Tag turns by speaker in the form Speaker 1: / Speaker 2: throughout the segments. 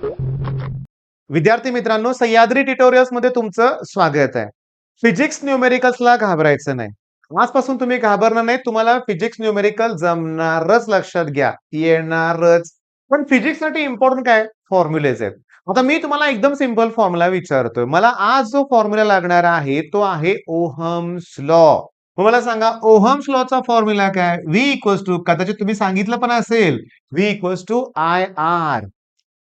Speaker 1: विद्यार्थी मित्रांनो, सह्याद्री ट्युटोरियल्स मध्ये तुमचं स्वागत आहे. फिजिक्स न्यूमेरिकल्सला घाबरायचं नाही. आजपासून तुम्ही घाबरणार नाही. तुम्हाला फिजिक्स न्यूमेरिकल जमणारच, लक्षात घ्या. येणारच. पण फिजिक्ससाठी इम्पोर्टंट काय? फॉर्म्युलेज आहेत. आता मी तुम्हाला एकदम सिंपल फॉर्म्युला विचारतोय. मला आज जो फॉर्म्युला लागणार आहे तो आहे ओहम्स लॉ. मग मला सांगा ओहम्स लॉचा फॉर्म्युला काय? V इक्वल्स टू, कदाचित तुम्ही सांगितलं पण असेल, V इक्वल्स टू IR.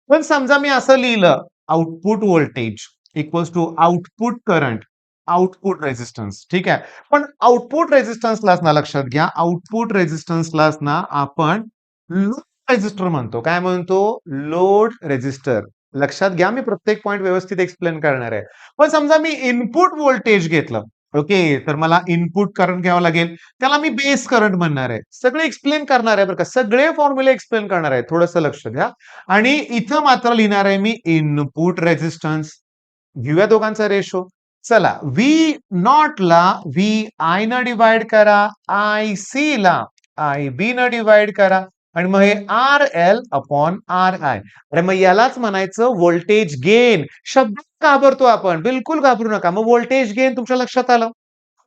Speaker 1: पण समजा मी असं लिहिलं, output voltage equals to output current, output resistance. ठीक आहे. पण आउटपुट रेझिस्टन्सलाच ना, लक्षात घ्या, आउटपुट रेझिस्टन्सलाच ना आपण लोड रेझिस्टर म्हणतो. काय म्हणतो? Load resistor. लक्षात घ्या, मी प्रत्येक पॉइंट व्यवस्थित एक्सप्लेन करणार आहे. पण समजा मी इनपुट व्होल्टेज घेतलं, ओके, तर मला इनपुट करंट घ्यावं लागेल. त्याला मी बेस करंट म्हणणार आहे. सगळे एक्सप्लेन करणार आहे बरं का, सगळे फॉर्म्युले एक्सप्लेन करणार आहे. थोडंसं लक्ष द्या. आणि इथं मात्र लिहिणार आहे मी इनपुट रेझिस्टन्स. घेऊया दोघांचा रेशो. चला, व्ही नॉट ला व्ही आय न डिवाइड करा, आय सी ला आय बी न डिवाइड करा, आणि मग हे R L upon R I. अरे मग यालाच म्हणायचं व्होल्टेज गेन. शब्द घाबरतो आपण, बिलकुल घाबरू नका. मग व्होल्टेज गेन तुमच्या लक्षात आलं.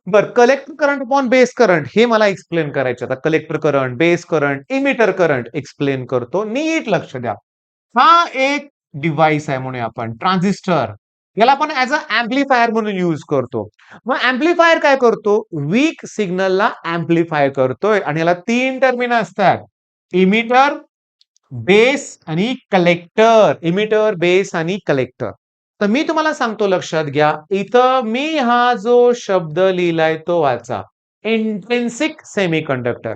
Speaker 1: बर, collector current upon base current हे मला एक्सप्लेन करायचं. आता collector current, base current, emitter current explain करतो. नीट लक्ष द्या. हा एक डिव्हाइस आहे म्हणून आपण ट्रान्झिस्टर. याला आपण ऍज अ एम्प्लिफायर म्हणून यूज करतो. मग एम्प्लिफायर काय करतो? वीक सिग्नलला एम्प्लिफाय करतोय. आणि याला 3 टर्मिनल असतात: इमिटर, बेस आणि कलेक्टर. इमिटर, बेस आणि कलेक्टर. तर मी तुम्हाला सांगतो, लक्षात घ्या. इथं मी हा जो शब्द लिहिलाय तो वाचा. Intrinsic semiconductor.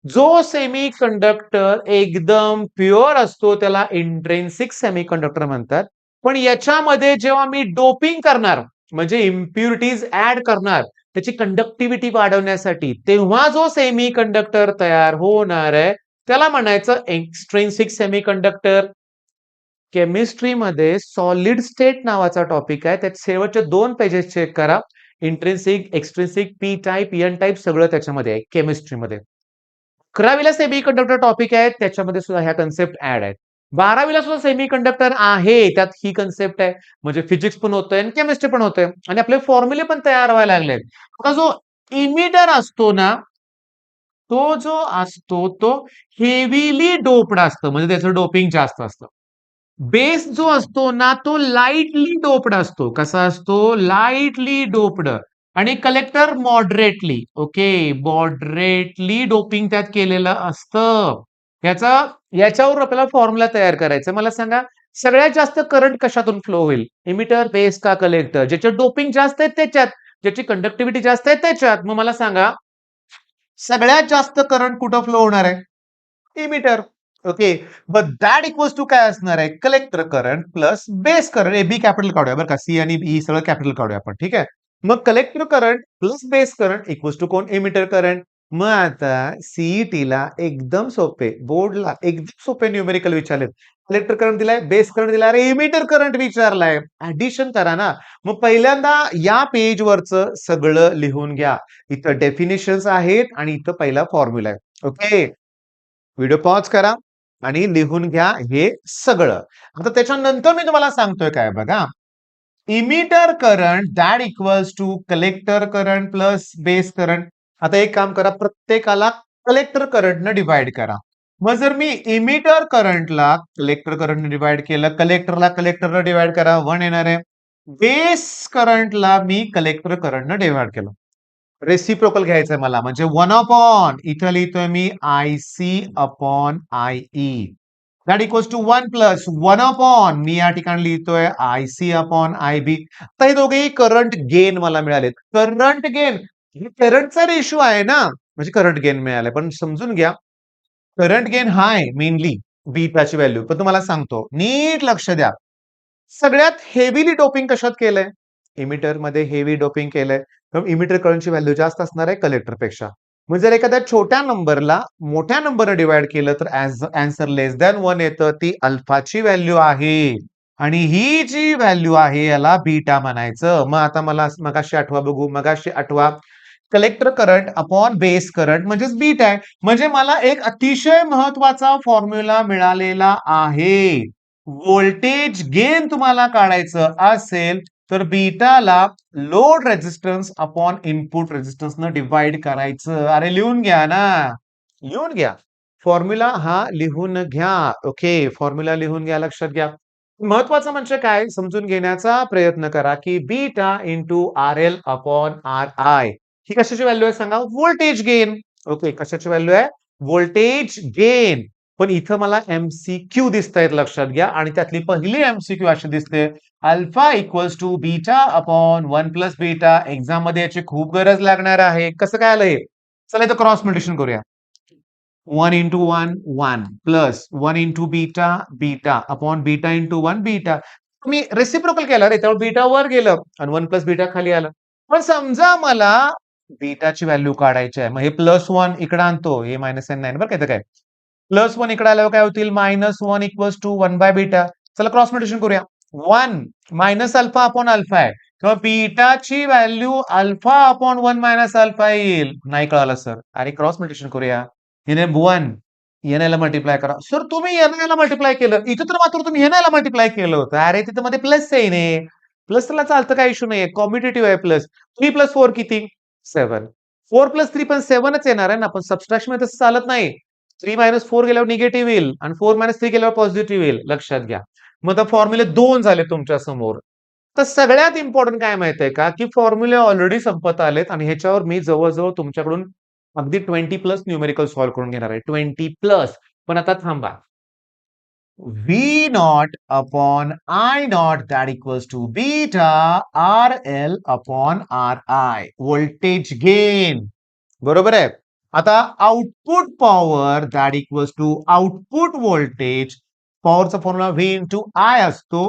Speaker 1: जो सेमीकंडक्टर एकदम प्युअर असतो त्याला इंट्रिन्सिक सेमीकंडक्टर म्हणतात. पण याच्यामध्ये जेव्हा मी डोपिंग करणार, म्हणजे इम्प्युरिटीज ऍड करणार त्याची कंडक्टिव्हिटी वाढवण्यासाठी, तेव्हा जो सेमीकंडक्टर तयार होणार आहे त्याला म्हणायचं एक्सट्रिन्सिक सेमीकंडक्टर. केमिस्ट्रीमध्ये सॉलिड स्टेट नावाचा टॉपिक आहे. त्यात शेवटचे 2 पेजेस चेक करा. Intrinsic, extrinsic, P type, N type सगळं त्याच्यामध्ये आहे केमिस्ट्रीमध्ये. 11वीला सेमीकंडक्टर टॉपिक आहे, त्याच्यामध्ये सुद्धा ह्या कन्सेप्ट ऍड आहेत. 12वीला सुद्धा सेमीकंडक्टर आहे, त्यात ही कन्सेप्ट आहे. म्हणजे फिजिक्स पण होतंय आणि केमिस्ट्री पण होतंय आणि आपले फॉर्म्युले पण तयार व्हायला लागलेत. आता जो इमिटर असतो ना, तो जो असतो तो हेवीली डोप्ड असतं, म्हणजे त्याचं डोपिंग जास्त असतं. बेस जो असतो ना तो लाईटली डोप्ड असतो. कसा असतो? Lightly doped. आणि collector moderately. Okay, moderately doping त्यात केलेलं असतं. याचा याच्यावर आपल्याला फॉर्म्युला तयार करायचा. मला सांगा, सगळ्यात जास्त करंट कशातून फ्लो होईल? इमिटर, बेस का कलेक्टर? ज्याच्यात डोपिंग जास्त आहे त्याच्यात, ज्याची कंडक्टिव्हिटी जास्त आहे त्याच्यात. मग मला सांगा, सगळ्यात जास्त करंट कुठं फ्लो होणार आहे? Emitter. Okay. But that equals to काय असणार आहे? Collector current plus base current. B capital काढूया बरं का, सी आणि ई सगळं कॅपिटल काढूया आपण. ठीक आहे. मग collector current plus base current equals to कोण? Emitter current. मग आता सीईटीला एकदम सोपे, बोर्डला एकदम सोपे न्यूमेरिकल विचारलेत. कलेक्टर करंट दिलाय, बेस करंट दिलाय, अरे इमिटर करंट विचारलाय. ऍडिशन करा ना. मग पहिल्यांदा या पेजवरचं सगळं लिहून घ्या. इथं डेफिनेशन्स आहेत आणि इथं पहिला फॉर्म्युला आहे. ओके. व्हिडिओ पॉज करा आणि लिहून घ्या हे सगळं. आता त्याच्यानंतर मी तुम्हाला सांगतोय काय बघा. Emitter current that equals to collector current plus base current. आता एक काम करा, प्रत्येकाला कलेक्टर करंटनं डिवाइड करा. मग जर मी इमिटर करंटला कलेक्टर करंटने डिवाइड केलं, कलेक्टरला कलेक्टरनं डिवाइड करा, 1 येणार आहे. बेस करंटला मी कलेक्टर करंटनं डिवाइड केलं. रेसिप्रोकल घ्यायचंय मला, म्हणजे 1 अपॉन इथं लिहितोय मी I C upon I E. That equals to 1 plus 1 upon मी या ठिकाणी लिहितोय I C upon I B. आता हे दोघेही करंट गेन मला मिळालेत. करंट गेन हे करंटचा रेशो आहे ना, म्हणजे करंट गेन मिळालाय. पण समजून घ्या, करंट गेन हा आहे मेनली बीटाची व्हॅल्यू. पण तुम्हाला सांगतो, नीट लक्ष द्या. सगळ्यात हेवीली डोपिंग कशात केलंय? इमिटर मध्ये हेवी डोपिंग केलंय. तर इमिटर करंटची व्हॅल्यू जास्त असणार आहे कलेक्टर पेक्षा. मग जर एखाद्या छोट्या नंबरला मोठ्या नंबरने डिवाइड केलं तर आन्सर लेस दॅन 1 येतं. ती अल्फाची व्हॅल्यू आहे. आणि ही जी व्हॅल्यू आहे याला बीटा म्हणायचं. मग आता मला मगाशी आठवा बघू, मगाशी आठवा. Collector current upon base current म्हणजेच बीटा आहे. म्हणजे मला एक अतिशय महत्वाचा फॉर्म्युला मिळालेला आहे. व्होल्टेज गेन तुम्हाला काढायचं असेल तर बीटाला load resistance upon input resistance न डिवाइड करायचं. अरे लिहून घ्या ना, लिहून घ्या. फॉर्म्युला हा लिहून घ्या. ओके, फॉर्म्युला लिहून घ्या, लक्षात घ्या. महत्वाचं म्हणजे काय समजून घेण्याचा प्रयत्न करा की beta into R L upon R I ही कशाची व्हॅल्यू आहे सांगा? Voltage gain. ओके, कशाची व्हॅल्यू आहे? Voltage gain. पण इथं मला एमसीक्यू दिसतायत, लक्षात घ्या. आणि त्यातली पहिली एमसीक्यू अशी दिसते, alpha equals to beta upon 1 plus beta. Exam मध्ये याची खूप गरज लागणार आहे. कसं काय आलंय? चला इथं क्रॉस मल्टिप्लिकेशन करूया. 1 into 1, 1 plus 1 into beta, beta upon beta into 1 beta. तुम्ही रेसिप्रोकल केलं रे, त्यामुळे बीटा वर गेलं आणि 1 प्लस बीटा खाली आलं. पण समजा मला बीटाची व्हॅल्यू काढायची आहे. मग हे प्लस 1 इकडे आणतो, हे मायनस साइन नाही बरं का इथं काय. प्लस 1 इकडे आल्यावर काय होतील? Minus 1 equals to 1 by beta. चला क्रॉस मल्टिप्लिकेशन करूया. 1 मायनस अल्फा अपॉन अल्फा आहे. किंवा बीटाची value alpha upon 1 minus alpha येईल. नाही कळालं सर. अरे क्रॉस मल्टिप्लिकेशन करूया. याने 1 याला मल्टिप्लाय करा. सर तुम्ही याला मल्टिप्लाय केलं. इथं तर मात्र तुम्ही याला मल्टिप्लाय केलं होतं. अरे तिथं मध्ये प्लस साइन आहे. प्लसला चालतं, काही इश्यू नाहीये. कॉम्पिटिटिव्ह आहे प्लस. 3 प्लस 4 किती? 7. 4 प्लस 3 पण 7च येणार आहे ना. पण सबट्रॅक्शन मध्ये तसं चालत नाही. 3 मायनस 4 गेल्यावर निगेटिव्ह येईल आणि 4 मायनस 3 गेल्यावर पॉझिटिव्ह येईल. लक्षात घ्या. मग आता फॉर्म्युले 2 झाले तुमच्या समोर. तर सगळ्यात इम्पॉर्टंट काय माहितीये का, की फॉर्म्युले ऑलरेडी संपत आलेत आणि ह्याच्यावर मी जवळ-जवळ तुमच्याकडून अगदी 20 प्लस न्यूमेरिकल सॉल्व्ह करून घेणार आहे. 20 प्लस. पण आता थांबा. V naught upon I naught that equals to beta RL upon RI. Voltage gain. बरोबर आहे. आता output power that equals to output voltage. पॉवरचा फॉर्म्युला व्ही इंटू आय असतो.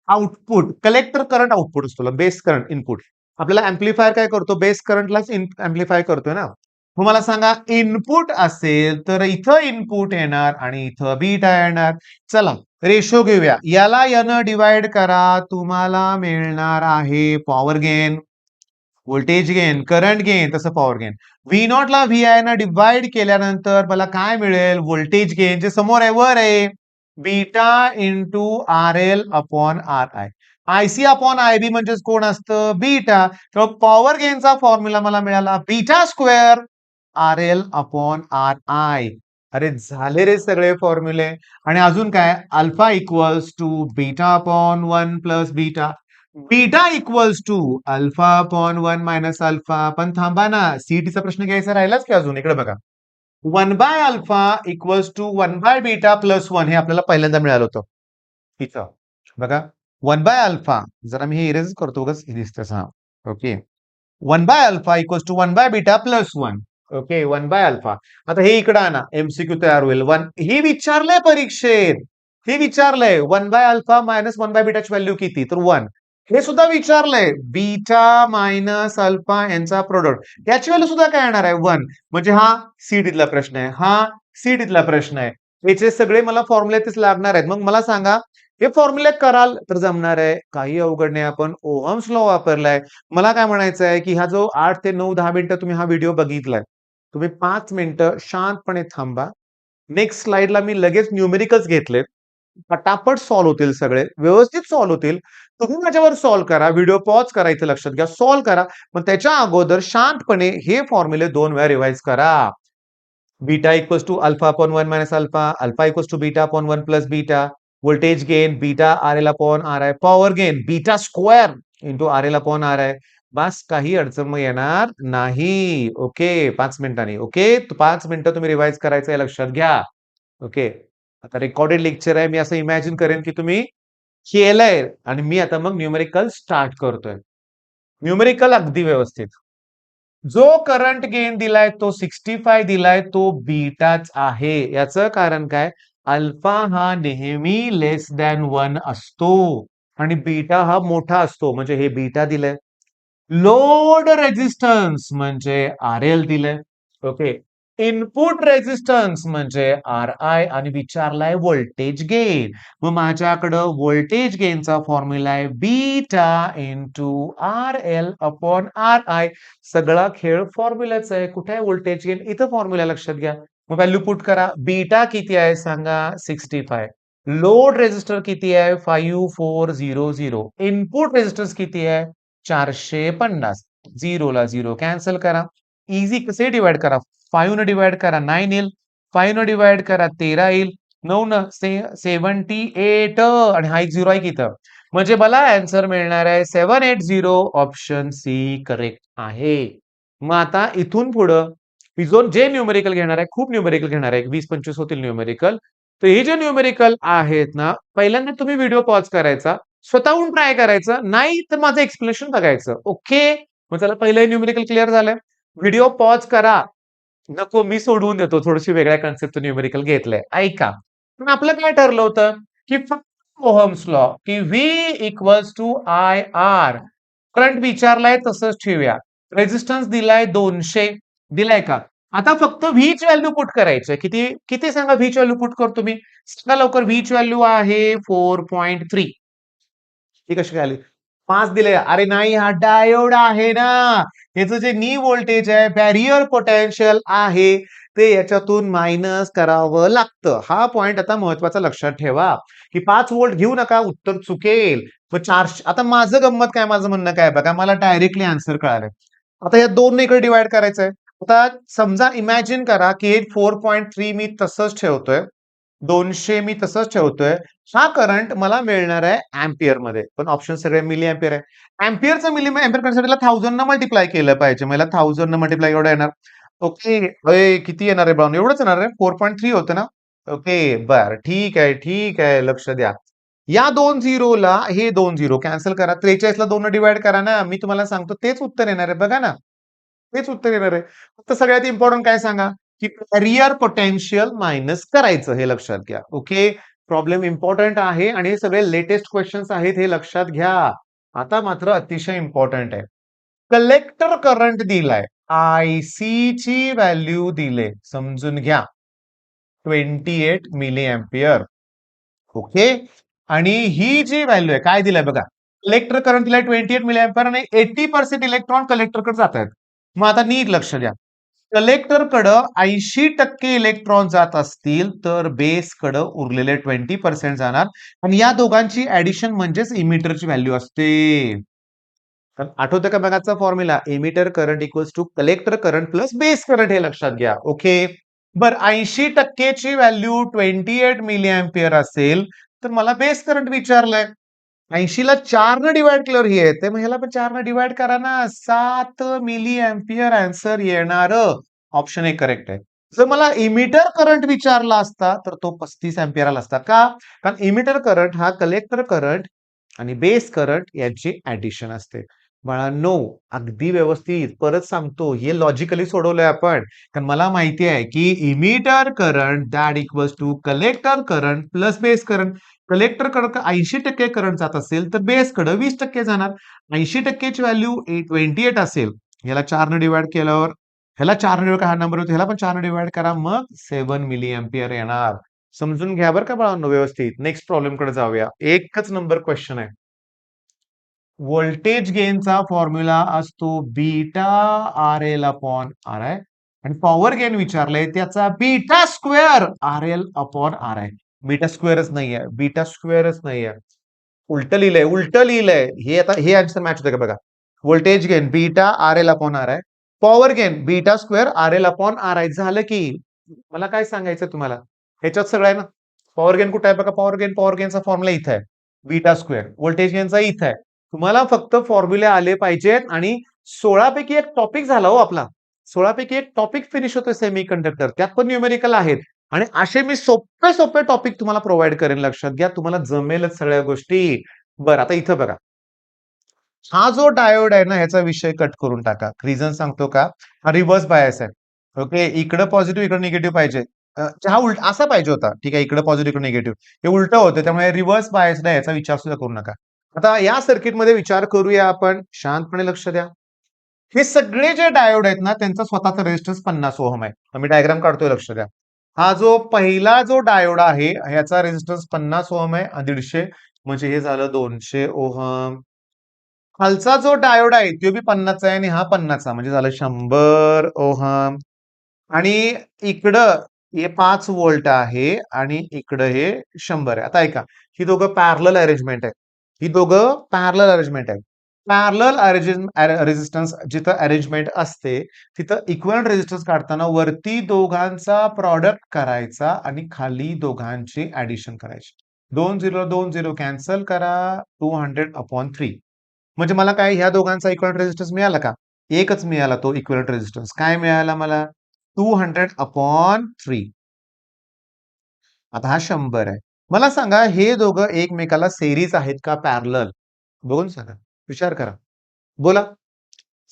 Speaker 1: आउटपुट कलेक्टर करंट आउटपुट असतो, बेस करंट इनपुट. आपल्याला amplifier काय करतो? Base करंटलाच amplify करतोय ना. मग मला सांगा, इनपुट असेल तर इथं इनपुट येणार आणि इथं बीटा येणार. चला रेशो घेऊया. याला यानं डिवाइड करा, तुम्हाला मिळणार आहे power gain, voltage gain, current gain, तसं पॉवर गेन. व्ही नॉट ला व्ही आय न डिवाइड केल्यानंतर मला काय मिळेल? व्होल्टेज गेन, जे समोर आहे वर आहे, beta into R L upon R I. IC upon I B म्हणजेच कोण असतं? बीटा. तर पॉवर गेनचा फॉर्म्युला मला मिळाला beta square R L upon R I. अरे झाले रे सगळे फॉर्म्युले. आणि अजून काय? Alpha equals to beta upon 1 plus beta. Beta equals to alpha upon 1 minus alpha. पण थांबा ना, सीईटीचा प्रश्न घ्यायचा राहिलाच की अजून. इकडे बघा. 1 by alpha equals to 1 by beta plus 1. हे आपल्याला पहिल्यांदा मिळालं होतं. इथं बघा, 1 बाय अल्फा. जरा मी हे इरेज करतो, उगाच दिसतं. हा okay. 1 by alpha equals to 1 by beta plus 1. Okay, 1 by alpha. आता हे इकडे आणा, एमसीक्यू तयार होईल. 1 हे विचारलंय परीक्षेत. हे विचारलंय 1 बाय अल्फा मायनस 1 बाय बीटाची व्हॅल्यू किती? तर 1. हे सुद्धा विचारलंय बीटा मायनस अल्फा यांचा प्रोडक्ट. याची व्हॅल्यू सुद्धा काय येणार आहे? 1. म्हणजे हा सीईटीतला प्रश्न आहे, हा सीईटीतला प्रश्न आहे. याचे सगळे मला फॉर्म्युले तेच लागणार आहेत. मग मला सांगा, हे फॉर्म्युले कराल तर जमणार आहे. काही अवघड नाही. आपण ओहम्स लॉ वापरलाय. मला काय म्हणायचं आहे, की हा जो 8 ते 9, 10 मिनिटं तुम्ही हा व्हिडिओ बघितलाय. तुम्ही 5 मिनिटं शांतपणे थांबा. नेक्स्ट स्लाइडला मी लगेच न्यूमेरिकल्स घेतलेत. पटापट सॉल्व्ह होतील सगळे. व्यवस्थित सॉल्व्ह होतील. तुम्ही माझ्यावर सॉल्व्ह करा. व्हिडिओ पॉज करा, इथे लक्षात घ्या. सॉल्व्ह करा. पण त्याच्या अगोदर शांतपणे हे फॉर्म्युले 2 वेळा रिवाइज करा. Beta equals to alpha upon 1 minus alpha. Alpha equals to beta upon 1 plus beta. Voltage gain beta R L upon R I. Power gain beta square into R L upon R I. बस, काही अडचण मग येणार नाही. Okay, 5 मिनिटांनी. Okay, 5 मिनिटं तुम्ही revise करायचं आहे, लक्षात घ्या. ओके, आता रेकॉर्डेड लेक्चर आहे. मी असं इमॅजिन करेन की तुम्ही केलंय आणि मी आता मग न्यूमेरिकल स्टार्ट करतोय. न्यूमेरिकल अगदी व्यवस्थित. जो करंट गेन दिलाय तो 65 दिलाय, तो बीटाच आहे. याचं कारण काय? अल्फा हा नेहमी लेस दॅन 1 असतो आणि बीटा हा मोठा असतो. म्हणजे हे बीटा दिलंय. लोड रेझिस्टन्स म्हणजे आर एल दिलंय. ओके. इनपुट रेझिस्टन्स म्हणजे आर आय आणि विचारलाय व्होल्टेज गेन. मग माझ्याकडं व्होल्टेज गेनचा फॉर्म्युला आहे beta into R L upon R I. सगळा खेळ फॉर्म्युलाच आहे. कुठे आहे व्होल्टेज गेन? इथं फॉर्म्युला, लक्षात घ्या. मग व्हॅल्यू पुट करा. बीटा किती आहे सांगा? 65. लोड रेजिस्टर किती आहे 5400. इनपुट रेजिस्टन्स किती आहे 450. झिरोला झिरो कॅन्सल करा. इझी कसे डिवाइड करा 5 न डिवाइड करा 9 येईल. 5 न डिवाइड करा 13 येईल. 9 न 78 आणि हा एक झिरो आहे की इथं. म्हणजे मला आन्सर मिळणार आहे 780. ऑप्शन सी करेक्ट आहे. मग आता इथून पुढं मी जे न्यूमेरिकल घेणार आहे खूप न्यूमेरिकल घेणार आहे 20-25 होतील न्यूमेरिकल. तर हे जे न्यूमेरिकल आहेत ना पहिल्यांदा तुम्ही व्हिडिओ पॉज करायचा स्वतःहून ट्राय करायचं नाही तर माझं एक्सप्लेनेशन बघायचं ओके. मग चला पहिलं न्यूमेरिकल क्लिअर झालंय. व्हिडिओ पॉज करा. नको मी सोडवून देतो थोडीशी वेगळ्या कन्सेप्ट न्यूमेरिकल घेतलंय ऐका. पण आपलं काय ठरलं होतं की फक्त ओहम्स लॉ की V equals to I R. Current विचारलाय तसंच ठेवूया. रेजिस्टन्स दिलाय 200 दिलाय का. आता फक्त व्हीच व्हॅल्यू पुट करायचंय किती किती सांगा व्हीच व्हॅल्यू पुट करतो मी. सांगा लवकर व्हीच व्हॅल्यू आहे 4.3. ही कशी आली 5 दिले अरे नाही हा डायोड आहे ना. याचं जे नी व्होल्टेज आहे बॅरियर पोटेन्शियल आहे ते याच्यातून मायनस करावं लागतं. हा पॉइंट आता महत्वाचा लक्षात ठेवा की 5 व्होल्ट घेऊ नका उत्तर चुकेल. मग 400 आता माझं गंमत काय माझं म्हणणं काय बघा मला डायरेक्टली आन्सर कळालंय. आता या दोन इकडे डिवाइड करायचंय. आता समजा इमॅजिन करा की 4.3 मी तसंच ठेवतोय 200 मी तसंच ठेवतोय. हा करंट मला मिळणार आहे अँपियर मध्ये पण ऑप्शन सगळे मिली अँपियर आहे. अँपियरचं मिली अँपियर करण्यासाठी 1000 न मल्टिप्लाय केलं पाहिजे. मला 1000 न मल्टिप्लाय एवढं येणार. ओके किती येणार आहे ब्राऊन एवढंच येणार आहे 4.3 होतं ना. ओके बर ठीक आहे लक्ष द्या. या 2 झिरोला हे 2 झिरो कॅन्सल करा 43 ला 2 डिवाइड करा ना मी तुम्हाला सांगतो तेच उत्तर येणार आहे बघा ना. तेच उत्तर येणार आहे. फक्त सगळ्यात इम्पॉर्टंट काय सांगा की कॅरियर पोटेन्शियल मायनस करायचं हे लक्षात घ्या. ओके प्रॉब्लेम इम्पॉर्टंट आहे आणि हे सगळे लेटेस्ट क्वेश्चन्स आहेत हे लक्षात घ्या. आता मात्र अतिशय इम्पॉर्टंट आहे. कलेक्टर करंट दिलाय आय सी ची व्हॅल्यू दिले समजून घ्या 28 मिली अँपियर. ओके आणि ही जी व्हॅल्यू आहे काय दिलंय बघा कलेक्टर करंट दिलाय 28 मिली अँपियर आणि 80% इलेक्ट्रॉन कलेक्टरकडे जात आहेत. मग आता नीट लक्ष द्या. कलेक्टरकडं 80% इलेक्ट्रॉन जात असतील तर बेसकडं उरलेले 20% जाणार आणि या दोघांची ऍडिशन म्हणजेच इमिटरची व्हॅल्यू असते. आठवतं का बघाचा formula emitter current equals to collector current plus base current हे लक्षात घ्या. ओके बर 80%ची व्हॅल्यू 28 मिली अँपियर असेल तर मला बेस करंट विचारलंय. 80 ला 4 न डिवाइड केल्यावर हे येते मग ह्याला पण 4 न डिवाइड करा ना 7 मिली अँपियर आन्सर येणार. ऑप्शन एक करेक्ट आहे. जर मला इमिटर करंट विचारला असता तर तो 35 अँपियर आला असता का कारण इमिटर करंट हा कलेक्टर करंट आणि बेस करंट यांची ऍडिशन असते. बाळांनो अगदी व्यवस्थित परत सांगतो हे लॉजिकली सोडवलंय आपण कारण मला माहिती आहे की emitter current that equals to collector current plus base current. Collector कडे 80% करंट जात असेल तर बेस कडे 20% जाणार. 80%ची व्हॅल्यू 28 असेल ह्याला 4 ने डिवाइड केल्यावर ह्याला 4 ने डिवाइड हा नंबर होतो ह्याला पण 4 ने डिवाइड करा मग 7 मिली अँपियर येणार. समजून घ्या बरं का बाळांनो व्यवस्थित. नेक्स्ट प्रॉब्लेम कडे जाऊया. एकच नंबर क्वेश्चन आहे. व्होल्टेज गेनचा फॉर्म्युला असतो beta R L upon R I आणि पॉवर गेन विचारलंय त्याचा beta square R L upon R I. Beta स्क्वेअरच नाहीये बीटा स्क्वेअरच नाहीये. उलट लिहिलंय हे आता हे आन्सर मॅच होतं का बघा. Voltage gain beta R L upon R I power gain beta square R L upon R I झालं की मला काय सांगायचं तुम्हाला ह्याच्यात सगळं आहे ना. पॉवर गेन कुठे आहे बघा पॉवर गेनचा फॉर्म्युला इथं आहे. बीटा स्क्वेअर व्होल्टेज गेनचा इथं आहे. तुम्हाला फक्त फॉर्म्युले आले पाहिजेत आणि 16 पैकी एक टॉपिक झाला हो आपला. 16 पैकी एक टॉपिक फिनिश होतोय सेमी कंडक्टर त्यात पण न्यूमेरिकल आहेत. आणि असे मी सोपे सोपे टॉपिक तुम्हाला प्रोव्हाइड करेन लक्षात घ्या तुम्हाला जमेलच सगळ्या गोष्टी. बरं आता इथं बघा. हा जो डायोड आहे ना ह्याचा विषय कट करून टाका. रिझन सांगतो का हा रिव्हर्स बायस आहे. ओके इकडे पॉझिटिव्ह इकडे निगेटिव्ह पाहिजे. हा उलट असा पाहिजे होता ठीक आहे इकडे पॉझिटिव्ह इकडे निगेटिव्ह हे उलट होतं त्यामुळे रिव्हर्स बायस नाही याचा विचार सुद्धा करू नका. आता या सर्किटमध्ये विचार करूया आपण शांतपणे लक्ष द्या. हे सगळे जे डायोड आहेत ना त्यांचा स्वतःचा रेजिस्टन्स 50 ओहम आहे. मी डायग्राम काढतोय लक्ष द्या. हा जो पहिला जो डायोड आहे ह्याचा रेजिस्टन्स 50 ओहम आहे 150 म्हणजे हे झालं 200 ओहम. खालचा जो डायोड आहे तो बी 50 आहे आणि हा 50 म्हणजे झालं 100 ओहम. आणि इकडं हे 5 व्होल्ट आहे आणि इकडं हे 100 आहे. आता ऐका, ही दोघं पॅरलल अरेंजमेंट आहे. ही दोघं पॅरलल अरेंजमेंट आहे. पॅरलल रेझिस्टन्स जिथं अरेंजमेंट असते, तिथं इक्विव्हॅलेंट रेझिस्टन्स काढताना वरती दोघांचा प्रॉडक्ट करायचा आणि खाली दोघांची ऍडिशन करायची. 2 0 कॅन्सल करा. 200/3 म्हणजे मला काय ह्या दोघांचा इक्विव्हॅलेंट रेझिस्टन्स मिळाला का? एकच मिळाला तो इक्विव्हॅलेंट रेझिस्टन्स. काय मिळाला मला? 200/3. आता हा 100 आहे. मला सांगा हे दोघं एकमेकाला सेरीज आहेत का पॅरलल? बघून सांगा. विचार करा. बोला.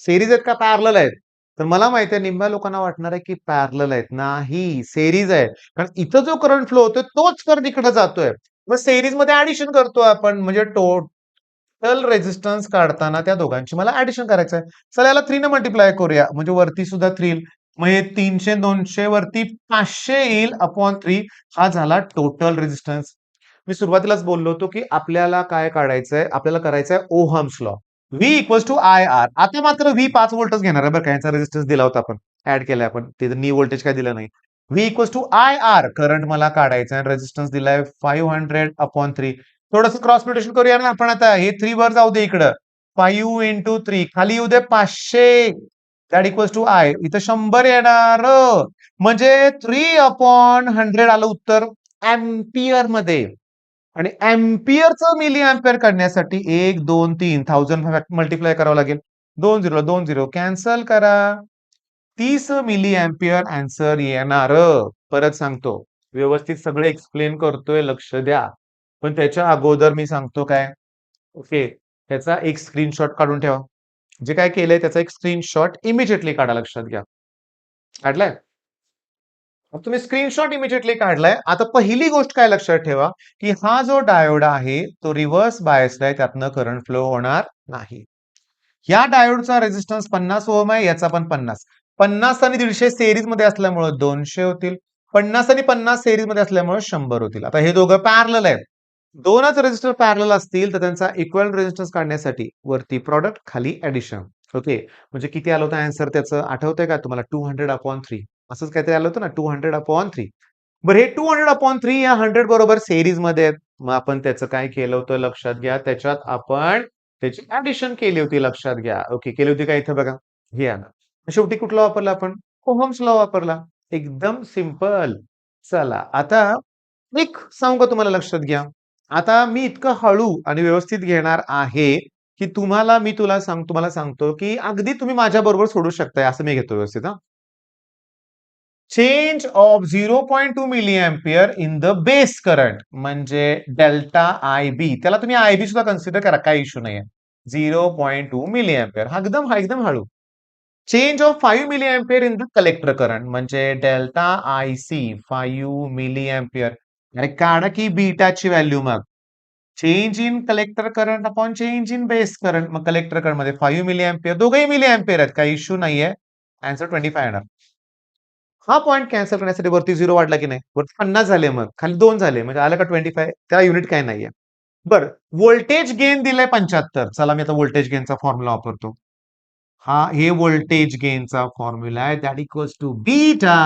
Speaker 1: सेरीज आहेत का पॅरलल आहेत? तर मला माहिती आहे निम्म्या लोकांना वाटणार आहे की पॅरलल आहेत. नाही, सेरीज आहे. कारण इथं जो करंट फ्लो होतोय तोच करंट इकडे जातोय. मग सेरीज मध्ये ऍडिशन करतो आपण म्हणजे टोटल रेझिस्टन्स काढताना त्या दोघांची मला ऍडिशन करायचं आहे. चला याला 3 ने मल्टिप्लाय करूया म्हणजे वरती सुद्धा 3 येईल. मग हे 300 200 वरती 500 येईल अपॉन 3 हा झाला टोटल रेझिस्टन्स. मी सुरुवातीलाच बोललो होतो की आपल्याला काय काढायचंय? आपल्याला करायचंय Ohm's law. V equals to I R. आता मात्र व्ही 5 व्होल्टच घेणार आहे बरं का. यांचा रेझिस्टन्स दिला होता आपण. ऍड केलाय आपण. तिथे नी व्होल्टेज काय दिलं नाही. V equals to I R current मला काढायचा आहे. रेझिस्टन्स दिलाय 500/3. थोडंसं क्रॉस मल्टिप्लिकेशन करूया ना आपण आता. हे 3 वर जाऊ दे इकडं. 5 इंटू 3 खाली येऊ दे 500. That equals to I. इथं 100 येणार. म्हणजे 3/100 आलं उत्तर अँपियर मध्ये. आणि अँपियरचं मिली अँपियर काढण्यासाठी 1 2 3 1000 मल्टिप्लाय करावं लागेल. 2 0 कॅन्सल करा. 30 मिली अँपियर आन्सर येणार. परत सांगतो. व्यवस्थित सगळे एक्सप्लेन करतोय लक्ष द्या. पण त्याच्या अगोदर मी सांगतो काय? ओके. त्याचा एक स्क्रीनशॉट काढून ठेवा. जे काय केलंय त्याचा एक स्क्रीनशॉट इमिजिएटली काढा लक्षात घ्या. काढलाय? मग तुम्ही स्क्रीनशॉट इमिजिएटली काढलाय. आता पहिली गोष्ट काय लक्षात ठेवा, की हा जो डायोड आहे तो रिव्हर्स बायस्ड आहे. त्यातनं करंट फ्लो होणार नाही. या डायोडचा रेझिस्टन्स 50 ओहम आहे. याचा पण 50. 50 आणि 150 सेरीज मध्ये असल्यामुळे 200 होतील. 50 आणि 50 सेरीज मध्ये असल्यामुळे 100 होतील. आता हे दोघं पॅरलल आहेत. दोनच रेझिस्टर पॅरलल असतील तर त्यांचा इक्वल रेझिस्टन्स काढण्यासाठी वरती प्रॉडक्ट खाली ऍडिशन. ओके. म्हणजे किती आलं होतं आन्सर त्याचं आठवतंय का तुम्हाला? 200/3. असंच काहीतरी आलं होतं ना 200/3. बरं हे 200/3 या 100 बरोबर सेरीज मध्ये आहेत. मग आपण त्याचं काय केलं होतं लक्षात घ्या. त्याच्यात आपण त्याची ऍडिशन केली होती लक्षात घ्या. ओके. केली होती का इथं बघा. हे आहे. शेवटी कुठला वापरला आपण? ओहम्स लॉ वापरला. एकदम सिंपल. चला आता एक सांगू का तुम्हाला लक्षात घ्या. आता मी इतकं हळू आणि व्यवस्थित घेणार आहे, की तुम्हाला सांगतो, की अगदी तुम्ही माझ्याबरोबर सोडू शकताय असं मी घेतो व्यवस्थित हां. Change of 0.2 milliampere in the base current म्हणजे डेल्टा आय-बी. त्याला तुम्ही आय-बी सुद्धा कन्सिडर करा, काही इश्यू नाहीये. 0.2 मिली अँपिअर. एकदम हळू. Change of 5 milliampere in the collector current म्हणजे डेल्टा आय-सी 5 मिली अँपिअर. अरे काढा की बीटाची व्हॅल्यू मग. Change in collector current upon change in base current. मग कलेक्टर करंट मध्ये 5 मिली अँपिअर दोघेही मिली अँपिअर आहेत. काही इश्यू नाहीये. आन्सर 25 येणार. हा पॉइंट कॅन्सल करण्यासाठी वरती 0 वाढला की नाही? वरती 50 झाले मग. खाली 2 झाले. म्हणजे आलं का 25? त्याला युनिट काय नाहीये. बरं. व्होल्टेज गेन दिलाय 75. चला मी आता व्होल्टेज गेनचा फॉर्म्युला वापरतो. हे व्होल्टेज गेनचा फॉर्म्युला आहे. That equals to beta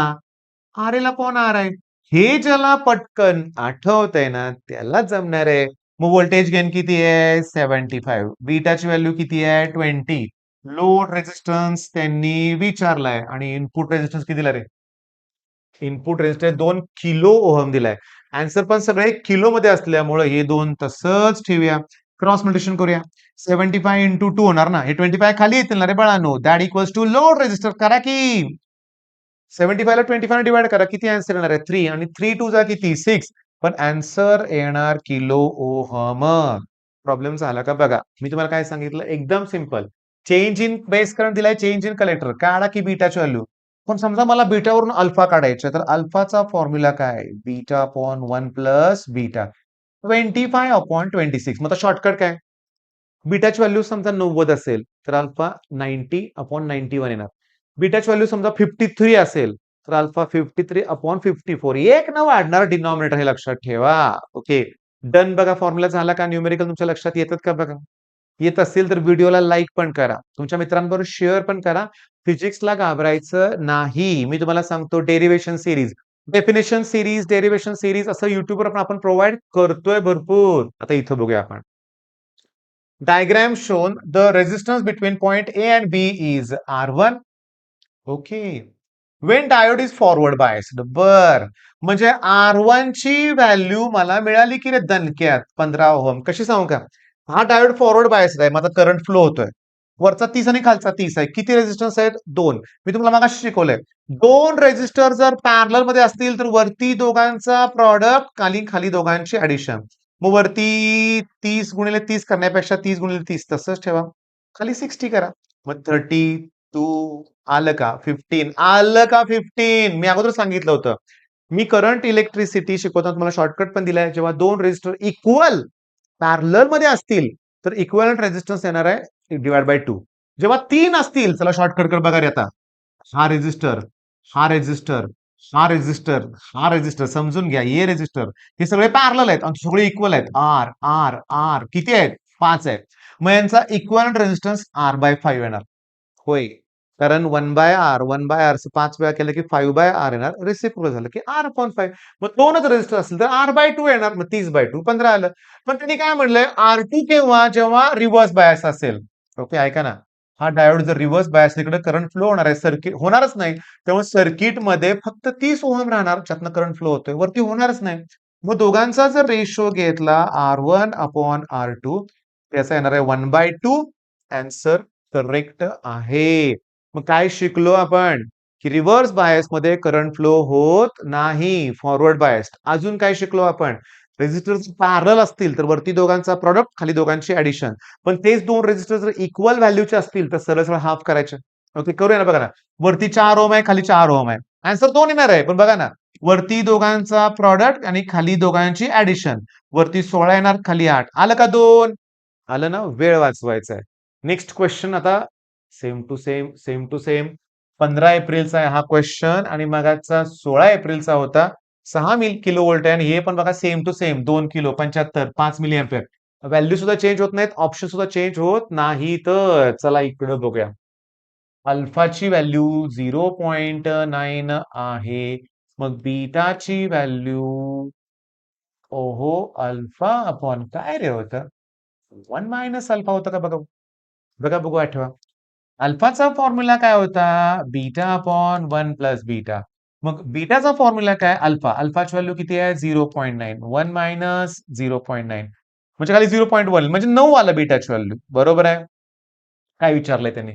Speaker 1: R upon R आहे. हे ज्याला पटकन आठवतंय ना त्याला जमणार आहे. मग व्होल्टेज गेन किती आहे? 75. बीटाची व्हॅल्यू किती आहे? 20. लोड रेझिस्टन्स त्यांनी विचारलाय आणि इनपुट रेझिस्टन्स किती दिला रे? इनपुट रेझिस्टन्स 2 किलो ओहम दिलाय. आन्सर पण सगळे किलो मध्ये असल्यामुळे हे 2 तसंच ठेवूया. क्रॉस मल्टिप्लिकेशन करूया. 75 इंटू 2 होणार ना. हे 25 खाली येतील ना रे बाळांनो. That equals to load resistor करा की. 75 ला 25 ने डिवाइड करा. किती आन्सर येणार आहे? 3 आणि 3 टू जा किती? 6. पण आन्सर येणार किलो ओहम. प्रॉब्लेम झाला का बघा. मी तुम्हाला काय सांगितलं? एकदम simple. Change in base current दिलाय, चेंज इन कलेक्टर. काढा की बीटाची व्हॅल्यू. पण समजा मला बीटावरून अल्फा काढायचा तर अल्फाचा फॉर्म्युला काय? Beta upon 1 plus beta. 25/26. मग आता शॉर्टकट काय? बीटाची व्हॅल्यू समजा 90 असेल तर अल्फा 90/91 येणार. बीटाची व्हॅल्यू समजा 53 असेल तर अल्फा 53/54. एक न वाढणार डिनॉमिनेटर हे लक्षात ठेवा. ओके. डन बघा फॉर्म्युला झाला का? न्यूमेरिकल तुमच्या लक्षात येतात का बघा? येत असेल तर व्हिडिओला लाईक पण करा. तुमच्या मित्रांबरोबर शेअर पण करा. फिजिक्सला घाबरायचं नाही. मी तुम्हाला सांगतो derivation series definition series, derivation series असं युट्यूबवर पण आपण प्रोव्हाइड करतोय भरपूर. आता इथं बघूया आपण. Diagram shown the resistance between point A and B is R1. Okay. When diode is forward biased. बर. म्हणजे R1 ची व्हॅल्यू मला मिळाली की रे दणक्यात 15 ओहम. कशी सांगू का? हा डायोड फॉरवर्ड बायस्ड आहे. माझा करंट फ्लो होतोय. वरचा 30 आणि खालचा 30 आहे. किती रेझिस्टन्स आहेत? 2. मी तुम्हाला मागाशी शिकवलंय. 2 रेझिस्टर जर पॅरलल मध्ये असतील तर वरती दोघांचा प्रॉडक्ट, खाली खाली दोघांची ऍडिशन. मग वरती 30 गुणिले 30 करण्यापेक्षा 30 गुणिले 30 तसंच ठेवा. खाली 60 करा. मग 32 आलं का? 15 आलं का? 15 मी अगोदर सांगितलं होतं. मी करंट इलेक्ट्रिसिटी शिकवताना तुम्हाला शॉर्टकट पण दिलाय. जेव्हा 2 रेझिस्टर इक्वल पॅरलल मध्ये असतील तर इक्विव्हॅलंट रेझिस्टन्स येणार आहे डिवाइड बाय 2. जेव्हा 3 असतील, चला शॉर्टकट कर बघा रे आता. हा रेझिस्टर, हा रेझिस्टर, हा रेझिस्टर, हा रेझिस्टर समजून घ्या. हे रेझिस्टर हे सगळे पॅरलल आहेत आणि सगळे इक्वल आहेत. आर आर आर किती आहेत? 5 आहेत. मग यांचा इक्विव्हॅलंट रेझिस्टन्स R/5 येणार. होय. कारण 1/R 1/R 5 वेळा केलं की 5/R येणार. रेसिप्रोकल झालं की R/5. मग 2च रेझिस्टर असेल तर R/2 येणार. मग 30/2 15 आलं. पण त्यांनी काय म्हणलंय? R2 केव्हा? जेव्हा रिव्हर्स बायस असेल. ओके, ऐका ना. हा डायोड जर रिव्हर्स बायस इकडे करंट फ्लो होणार आहे. सर्किट होणारच नाही. त्यामुळे सर्किटमध्ये फक्त 30 ओहम राहणार, ज्यातनं करंट फ्लो होतोय. वरती होणारच नाही. मग दोघांचा जर रेशो घेतला R1/R2 त्याचा येणार आहे 1/2. आन्सर करेक्ट आहे. मग काय शिकलो आपण? की रिव्हर्स बायस मध्ये करंट फ्लो होत नाही. Forward biased. अजून काय शिकलो आपण? रेझिस्टर पॅरल असतील तर वरती दोघांचा प्रॉडक्ट, खाली दोघांची ऍडिशन. पण तेच 2 रेझिस्टर जर इक्वल व्हॅल्यूचे असतील तर सरळ सरळ हाफ करायचे. ओके, करूया ना. बघा ना. वरती 4 ओहम आहे, खाली 4 ओहम आहे. आन्सर 2 येणार आहे. पण बघा ना, वरती दोघांचा प्रॉडक्ट आणि खाली दोघांची ऍडिशन. वरती 16 येणार, खाली 8. आलं का 2? आलं ना. वेळ वाचवायचा आहे. नेक्स्ट क्वेश्चन आता same to same, same to same. 15 एप्रिलचा आहे हा क्वेश्चन आणि मगाचा 16 एप्रिलचा होता. 6 किलो व्होल्ट आहे आणि हे पण बघा same to same 2 kilo 75 5 milliampere. Value सुद्धा चेंज होत नाहीत, ऑप्शन सुद्धा चेंज होत नाही. तर चला इकडे बघूया. अल्फाची व्हॅल्यू 0.9 आहे. मग बीटाची व्हॅल्यू ओहो अल्फा अपॉन काय रे होतं? 1 मायनस अल्फा होता का बघा. बघा बघू आठवा. अल्फाचा फॉर्म्युला काय होता? Beta upon 1 plus beta. मग बीटाचा फॉर्म्युला काय? अल्फा. अल्फाची व्हॅल्यू किती आहे? 0.9. 1 मायनस 0.9 म्हणजे खाली 0.1 म्हणजे 9 आलं बीटाची व्हॅल्यू. बरोबर आहे. काय विचारलंय त्यांनी?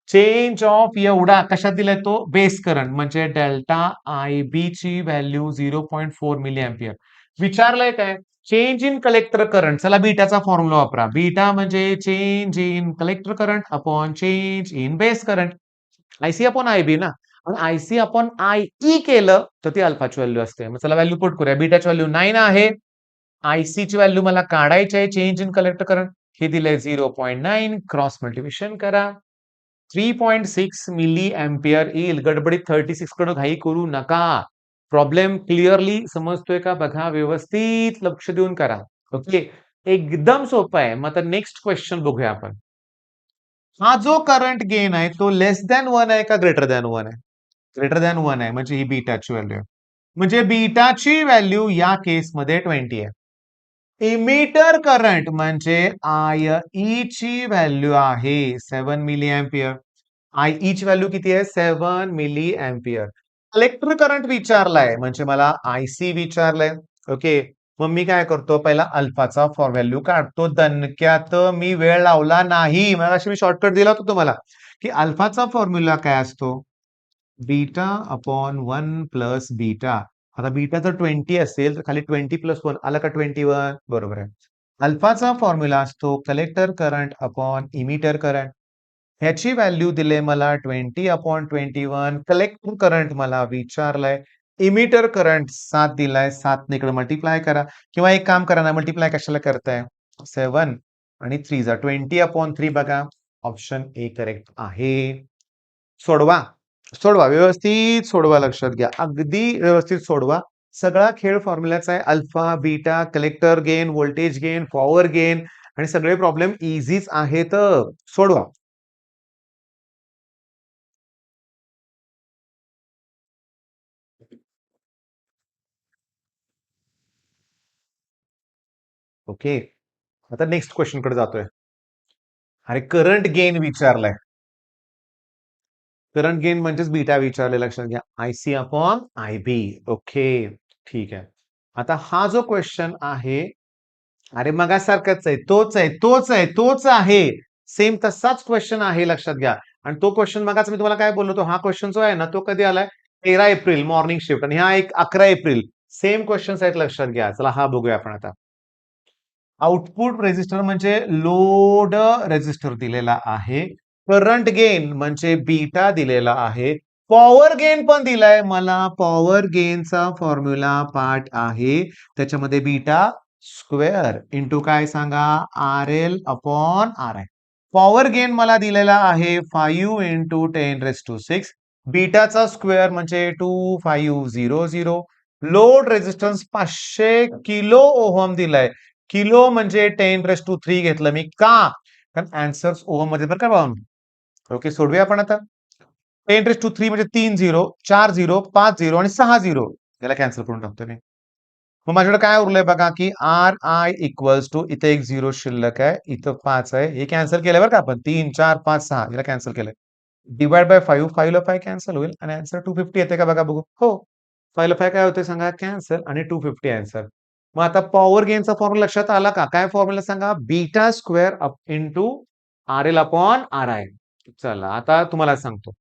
Speaker 1: चेंज ऑफ एवढा कशात दिलाय तो? बेस करंट म्हणजे डेल्टा आय बी ची व्हॅल्यू 0.4 मिली अँपिअर. विचारलंय काय? Change in collector current. चला बीटाचा फॉर्म्युला वापरा. बीटा म्हणजे change in collector current upon change in base current. IC upon IB ना. आणि आयसी अपॉन आयई केलं तर ती अल्फाची व्हॅल्यू असते. मग चला व्हॅल्यू पुट करूया. बीटाची व्हॅल्यू 9 आहे. आयसी ची व्हॅल्यू मला काढायची आहे. चेंज इन कलेक्टर करंट हे दिलंय 0.9. क्रॉस मल्टिप्लिकेशन करा. 3.6 मिली अँपिअर येईल. गडबडीत 36 कडे घाई करू नका. प्रॉब्लेम क्लिअरली समजतोय का बघा. व्यवस्थित लक्ष देऊन करा. ओके. एकदम सोपं आहे. मग आता नेक्स्ट क्वेश्चन बघूया आपण. हा जो करंट गेन आहे तो लेस दॅन 1 आहे का ग्रेटर दॅन 1 आहे? ग्रेटर दॅन 1 आहे म्हणजे ही बीटाची व्हॅल्यू आहे. म्हणजे बीटाची व्हॅल्यू या केसमध्ये 20 आहे. इमिटर करंट म्हणजे आय ई ची व्हॅल्यू आहे 7 मिली अँपिअर. आय ई ची व्हॅल्यू किती आहे? 7 मिली अँपिअर. कलेक्टर करंट विचारलाय म्हणजे मला आयसी विचारलंय. ओके. मग मी काय करतो? पहिला अल्फाचा फॉर व्हॅल्यू काढतो. दणक्यात मी वेळ लावला नाही. मगाशी मी शॉर्टकट दिला होता तुम्हाला, की अल्फाचा फॉर्म्युला काय असतो? Beta upon 1 plus beta. आता बीटा जर 20 असेल तर खाली 20 प्लस 1 आलं का 21? बरोबर आहे. अल्फाचा फॉर्म्युला असतो collector current upon emitter current. ह्याची व्हॅल्यू दिले मला 20 अपॉन 21. कलेक्टर करंट मला विचारलाय. इमिटर करंट 7 दिलाय. 7 ने इकडे मल्टिप्लाय करा किंवा एक काम करा ना, मल्टिप्लाय कशाला करताय? 7 आणि 3 जा 20 अपॉन 3 बघा. ऑप्शन ए करेक्ट आहे. सोडवा. सोडवा. व्यवस्थित सोडवा. लक्षात घ्या. अगदी व्यवस्थित सोडवा. सगळा खेळ फॉर्म्युलाचा आहे. Alpha, beta, collector gain, voltage gain, power gain आणि सगळे प्रॉब्लेम इझीच आहेत. सोडवा. ओके. आता नेक्स्ट क्वेश्चन कडे जातोय. अरे करंट गेन विचारलाय. करंट गेन म्हणजेच बीटा विचारले, लक्षात घ्या. I C upon I B. Okay, ठीक आहे. आता हा जो क्वेश्चन आहे, अरे मगासारखाच आहे, तोच आहे, तोच आहे, तोच आहे. सेम तसाच क्वेश्चन आहे, लक्षात घ्या. आणि तो क्वेश्चन मगाच मी तुम्हाला काय बोललो होतो, हा क्वेश्चन जो आहे ना, तो कधी आलाय? 13 एप्रिल मॉर्निंग शिफ्ट, आणि हा एक 11 एप्रिल. सेम क्वेश्चन्स आहेत, लक्षात घ्या. चला हा बघूया आपण आता. आउटपुट रेजिस्टर म्हणजे लोड रेजिस्टर दिलेला आहे. करंट गेन म्हणजे बीटा दिलेला आहे. पॉवर गेन पण दिलाय मला. पॉवर गेनचा फॉर्म्युला पार्ट आहे. त्याच्यामध्ये बीटा स्क्वेअर इंटू काय सांगा? R L upon R I. Power gain मला दिलेला आहे 5 इंटू 10⁶. बीटाचा स्क्वेअर म्हणजे 2500. लोड रेजिस्टन्स 500 किलो ओहम दिलाय. किलो म्हणजे 10⁻³ घेतलं मी. का? कारण आन्सर्स ओहम मध्ये बरं का भाऊ. ओके, सोडूया आपण आता. 10⁻³ म्हणजे 3 झिरो, 4 झिरो, 5 झिरो आणि 6 झिरो. याला कॅन्सल करून टाकतो मी. मग माझ्याकडे काय उरलंय बघा, की आर आय इक्वल्स टू, इथे एक झिरो शिल्लक आहे, इथं 5 आहे. हे कॅन्सल केलंय बरं का आपण. 3, 4, 5, 6 याला कॅन्सल केलंय. डिवाइड बाय 5, 5 ला 5 कॅन्सल होईल आणि आन्सर 250 येते का बघा बघू. हो, 5 ला 5 काय होते सांगा? कॅन्सल, आणि 250 आन्सर. मग आता पॉवर गेनचा फॉर्म्युला लक्षात आला का? काय फॉर्म्युला सांगा? Beta square into R L upon R I. चला आता तुम्हाला सांगतो.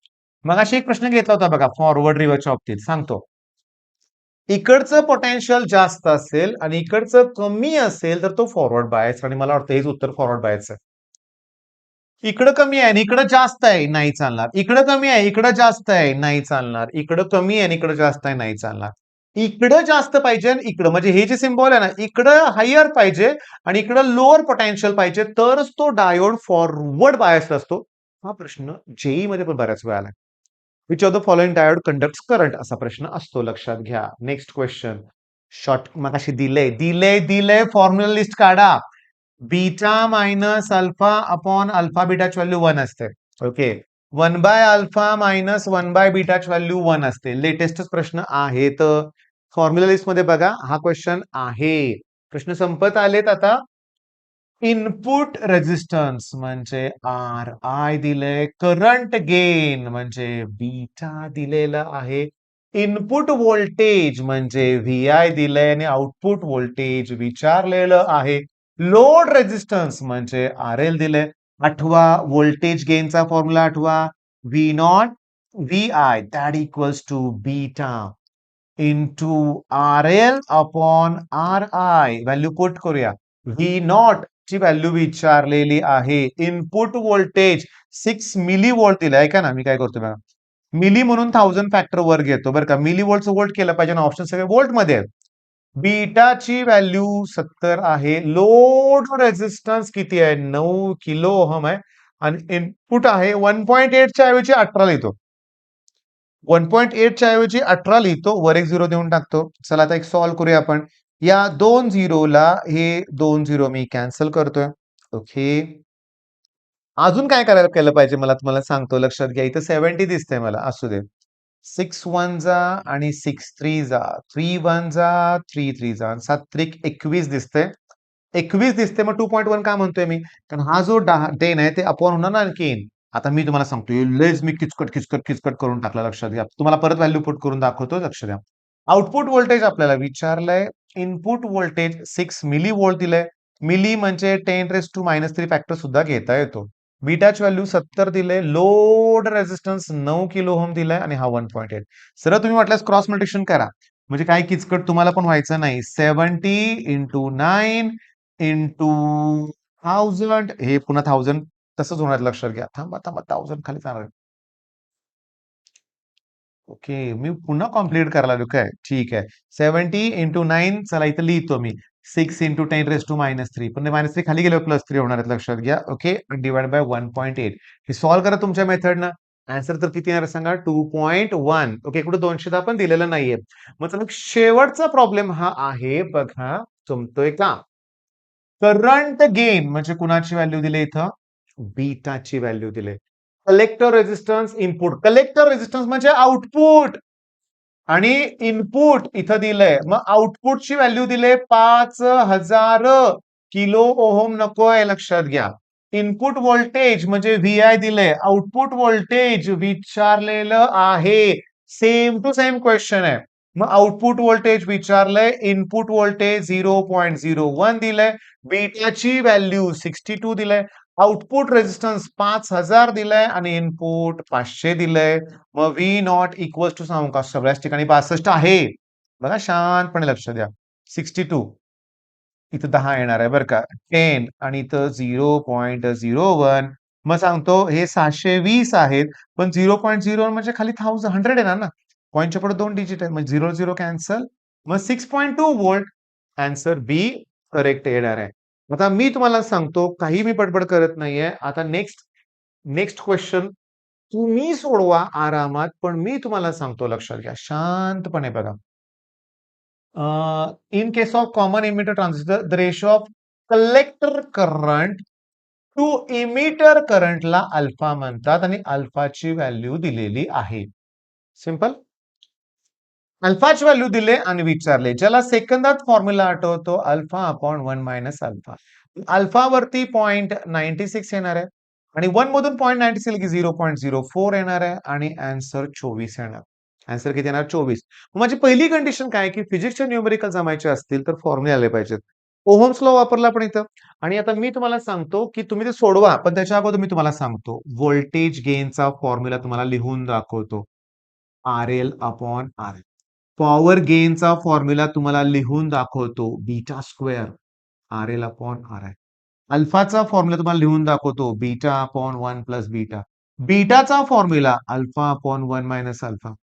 Speaker 1: मग अशी एक प्रश्न घेतला होता बघा, फॉरवर्ड रिव्हर्सच्या बाबतीत सांगतो. इकडचं पोटेन्शियल जास्त असेल आणि इकडचं कमी असेल तर तो फॉरवर्ड बायस, आणि मला वाटतं हेच उत्तर फॉरवर्ड बायस आहे. इकडं कमी आहे आणि इकडं जास्त आहे, नाही चालणार. इकडं कमी आहे, इकडं जास्त आहे, नाही चालणार. इकडं कमी आहे आणि इकडं जास्त आहे, नाही चालणार. इकडं जास्त पाहिजे आणि इकडं, म्हणजे हे जे सिम्बॉल आहे ना, इकडं हायर पाहिजे आणि इकडं लोअर पोटेन्शियल पाहिजे, तरच तो डायोड फॉरवर्ड बायस्ड असतो. हा प्रश्न जेई मध्ये पण बऱ्याच वेळा आला. Which of the following diode conducts current, असा प्रश्न असतो, लक्षात घ्या. Next question. शॉर्ट मगाशी दिले दिले दिले फॉर्म्युला लिस्ट काढा. Beta minus alpha upon alpha बीटाची व्हॅल्यू 1 असते. Okay. 1 by alpha minus 1 by बीटाची व्हॅल्यू 1 असते. लेटेस्टच प्रश्न आहे. तर फॉर्म्युला लिस्ट मध्ये बघा, हा क्वेश्चन आहे. प्रश्न संपत आलेत आता. इनपुट रेजिस्टन्स म्हणजे आर आय दिले. करंट गेन म्हणजे बीटा दिलेला आहे. इनपुट व्होल्टेज म्हणजे व्ही आय दिलंय आणि आउटपुट व्होल्टेज विचारलेलं आहे. लोड रेजिस्टन्स म्हणजे आर एल दिलंय. आठवा, व्होल्टेज गेनचा फॉर्म्युला आठवा. V not V I that equals to beta into R L upon R I. Value put करूया. व्ही नॉट ची व्हॅल्यू विचारलेली आहे. इनपुट व्होल्टेज 6 मिली व्होल्ट दिलं. ऐका ना, मी काय करतो बघा. मिली म्हणून 1000 फॅक्टर वर घेतो बरं का. मिली व्होल्टचं व्होल्ट केलं पाहिजे ना, ऑप्शन सगळे व्होल्ट मध्ये आहेत. बीटाची व्हॅल्यू 70 आहे. लोड रेझिस्टन्स किती आहे? 9 किलो ओहम आहे. आणि इनपुट आहे 1.8 च्या ऐवजी 18 लिहितो. 1.8 च्या ऐवजी 18 लिहितो. वर एक झिरो देऊन टाकतो. चला आता एक सॉल्व्ह करूया आपण. या 2 झिरोला हे 2 झिरो मी कॅन्सल करतोय. ओके. अजून काय करायला केलं पाहिजे मला तुम्हाला सांगतो, लक्षात घ्या. इथं 70 दिसतंय मला, असू दे. 6 1 जा आणि 6 3 जा. 3 1 जा, 3 3 जा. 7 त्रिक 21 दिसतंय. 21 दिसते, मग 2.1 का म्हणतोय मी? कारण हा जो 10 आहे ते अपॉन होणार ना आणखीन. आता मी तुम्हाला सांगतोय, लयच मी किचकट किचकट किचकट करून टाकला, लक्षात घ्या. तुम्हाला परत व्हॅल्यू पुट करून दाखवतो, लक्ष द्या. आउटपुट व्होल्टेज आपल्याला विचारलंय. इनपुट व्होल्टेज 6 मिली व्होल्ट दिलंय. मिली म्हणजे 10⁻³ फॅक्टर सुद्धा घेता येतो. बीटाची व्हॅल्यू 70 दिले. लोड रेझिस्टन्स 9 किलो ओहम दिलाय आणि हा 1.8. सरळ तुम्ही वाटल्यास क्रॉस मल्टिप्लिकेशन करा. म्हणजे काही किचकट तुम्हाला पण व्हायचं नाही. 70 इंटू 9 इंटू 1000, हे पुन्हा 1000 तसंच होणार, लक्षात घ्या. थांबा थांबा, 1000 खाली जाणार. ओके, मी पुन्हा कॉम्प्लीट करायला लागलो काय? ठीक आहे. 70 इंटू 9, चला इथं लिहितो मी. 6 इंटू 10⁻³ पण -3 खाली गेल्यावर +3 होणार आहेत, लक्षात घ्या. Okay, divide by 1.8. हे सॉल्व्ह करा तुमच्या मेथडनं. आन्सर तर किती येणार सांगा? 2.1. ओके, कुठे 200 पण दिलेलं नाहीये. मग चला शेवटचा प्रॉब्लेम हा आहे बघा. जमतोय का? करंट गेन म्हणजे कुणाची व्हॅल्यू दिली इथं? बीटाची व्हॅल्यू दिली. Collector resistance input. Collector resistance म्हणजे आउटपुट आणि इनपुट इथं दिलंय. मग आउटपुटची व्हॅल्यू दिले 5000. किलो ओहम नको आहे, लक्षात घ्या. इनपुट व्होल्टेज म्हणजे VI दिलंय. आउटपुट व्होल्टेज विचारलेलं आहे. सेम टू सेम क्वेश्चन आहे. मग आउटपुट व्होल्टेज विचारलंय, इनपुट व्होल्टेज 0.01 दिलंय, बीटाची व्हॅल्यू 62 दिलंय, आउटपुट रेजिस्टन्स 5000 दिलंय आणि इनपुट 500 दिलंय. मग व्ही नॉट इक्वल टू सांगू का, सगळ्याच ठिकाणी 62 आहे. बघा शांतपणे लक्ष द्या. 62 इथं 10 येणार आहे बरं का. 10 आणि इथं 0.01. मग सांगतो हे 720 आहेत, पण 0.01 म्हणजे खाली 100 येणार ना. पॉइंटच्या पुढे 2 डिजिट आहेत. म्हणजे 0 0 कॅन्सल. मग 6.2 व्होल्ट. आन्सर बी करेक्ट येणार आहे. आता मी तुम्हाला सांगतो, काही मी बडबड करत नाहीये. आता नेक्स्ट नेक्स्ट क्वेश्चन तुम्ही सोडवा आरामात, पण मी तुम्हाला सांगतो, लक्षात घ्या. शांतपणे बघा. In case of common emitter transistor, the ratio of collector current to emitter करंटला अल्फा म्हणतात आणि अल्फाची व्हॅल्यू दिलेली आहे. सिंपल. अल्फाची व्हॅल्यू दिले आणि विचारले. ज्याला सेकंदात फॉर्म्युला आठवतो, alpha upon 1 minus alpha. Alpha वरती 0.96 येणार आहे आणि 1 मधून 0.96 की 0.04 येणार आहे आणि आन्सर 24 येणार. आन्सर किती येणार? 24. माझी पहिली कंडिशन काय की फिजिक्सचे न्यूमेरिकल जमायचे असतील तर फॉर्म्युले आले पाहिजेत. ओहम्स लॉ वापरला पण इथं. आणि आता मी तुम्हाला सांगतो की तुम्ही ते सोडवा, पण त्याच्या अगोदर मी तुम्हाला सांगतो व्होल्टेज गेनचा फॉर्म्युला तुम्हाला लिहून दाखवतो. RL upon RL. पॉवर गेनचा फॉर्म्युला तुम्हाला लिहून दाखवतो. Beta square RL upon RI. अल्फाचा फॉर्म्युला तुम्हाला लिहून दाखवतो. Beta upon 1 plus beta. बीटाचा formula alpha upon 1 minus alpha.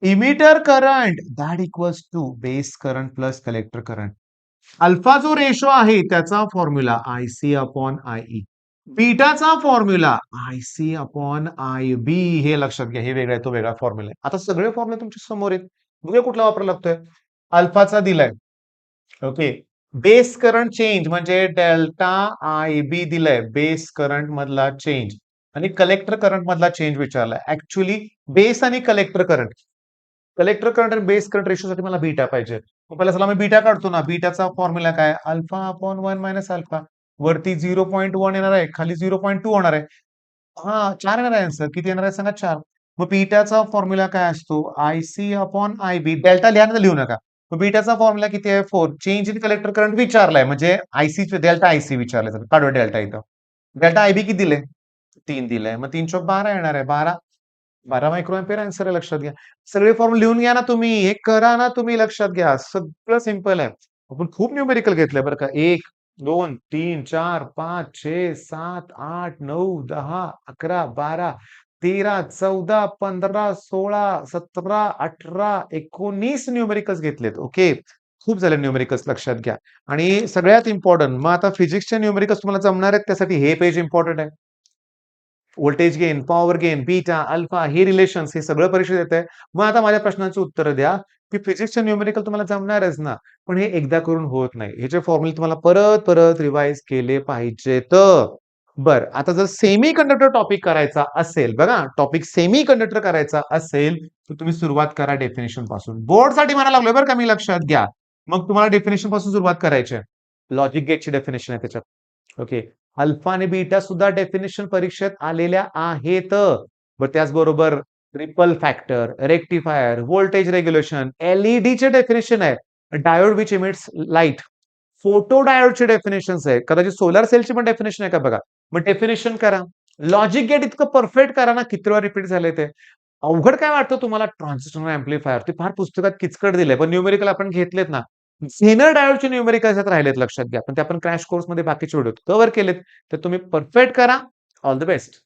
Speaker 1: Emitter current that equals to base current plus collector current. Alpha जो रेशो आहे त्याचा फॉर्म्युला IC अपॉन IE. बीटाचा formula IC upon IB. हे लक्षात घ्या, हे वेगळा आहे, तो वेगळा फॉर्म्युला आहे. आता सगळे फॉर्म्युले तुमच्या समोर आहेत. बघूया कुठला वापरायला लागतोय. अल्फाचा दिलाय. ओके. बेस करंट चेंज म्हणजे डेल्टा IB दिलाय. बेस करंट मधला चेंज आणि कलेक्टर करंट मधला चेंज विचारलाय. ऍक्च्युली बेस आणि कलेक्टर करंट आणि बेस करंट रेशोसाठी मला बीटा पाहिजे. मग पहिला चला मी बीटा काढतो ना. बीटाचा फॉर्म्युला काय? Alpha upon 1 minus alpha. वरती 0.1 येणार आहे, खाली 0.2 होणार आहे. हा 4 येणार आहे आन्सर. किती येणार आहे सांगा? 4. मग बीटाचा फॉर्म्युला काय असतो? IC upon IB. डेल्टा लिहा लिहू नका. मग बीटाचा फॉर्म्युला किती आहे? 4. चेंज इन कलेक्टर करंट विचारलाय म्हणजे डेल्टा IC विचारलाय. काढूया डेल्टा इथं. डेल्टा IB किती दिले? 3 दिलंय. मग 3 चोक 12 येणार आहे. 12 मायक्रो अँपिअर आन्सर आहे, लक्षात घ्या. सगळे फॉर्म लिहून घ्या ना तुम्ही. हे करा ना तुम्ही, लक्षात घ्या. सगळं सिंपल आहे. आपण खूप न्यूमेरिकल घेतलंय बरं का. 1, 2, 3, 4, 5, 6, 7, 8, 9, 10, 11, 12, 13, 14, 15, 16, 17, 18, 19 न्यूमेरिकल्स घेतलेत. ओके. खूप झाले न्यूमेरिकल्स, लक्षात घ्या. आणि सगळ्यात इम्पॉर्टंट, मग आता फिजिक्सचे न्यूमेरिकल्स तुम्हाला जमणार आहेत, त्यासाठी हे पेज इम्पॉर्टंट आहे. Voltage gain, power gain, beta, alpha, हे रिलेशन्स, हे सगळं परीक्षेत येतंय. मग आता माझ्या प्रश्नांची उत्तरं द्या, की फिजिक्सचे न्यूमेरिकल तुम्हाला जमणारच ना, पण हे एकदा करून होत नाही. ह्याचे फॉर्म्युले तुम्हाला परत परत रिवाइज केले पाहिजेत. बरं, आता जर सेमी कंडक्टर टॉपिक करायचा असेल, बघा टॉपिक सेमी कंडक्टर करायचा असेल, तर तुम्ही सुरुवात करा डेफिनेशन पासून. बोर्डसाठी म्हणायला लागलोय बरं का मी, लक्षात घ्या. मग तुम्हाला डेफिनेशन पासून सुरुवात करायची आहे. लॉजिक गेटची डेफिनेशन आहे त्याच्यात. ओके. अल्फा आणि बीटा सुद्धा डेफिनेशन परीक्षेत आलेल्या आहेत. त्याचबरोबर ripple factor, rectifier, voltage regulation, एलईडीचे डेफिनेशन आहे. Diode which emits light, photo डायोडचे डेफिनेशन्स आहे. कदाचित सोलर सेलची पण डेफिनेशन आहे का बघा. मग डेफिनेशन करा. लॉजिक गेट इतकं परफेक्ट करा ना, किती वेळा रिपीट झाले ते. अवघड काय वाटतं तुम्हाला? ट्रान्झिस्टर एम्प्लिफायर ते फार पुस्तकात किचकट दिलंय, पण न्यूमेरिकल आपण घेतलेत ना. झेनर डायोडचे न्यूमेरिकल ह्याच्यात राहिलेत, लक्षात घ्या. पण ते आपण क्रॅश कोर्समध्ये बाकीचे व्हिडिओ कव्हर केलेत. तर तुम्ही परफेक्ट करा. All the best.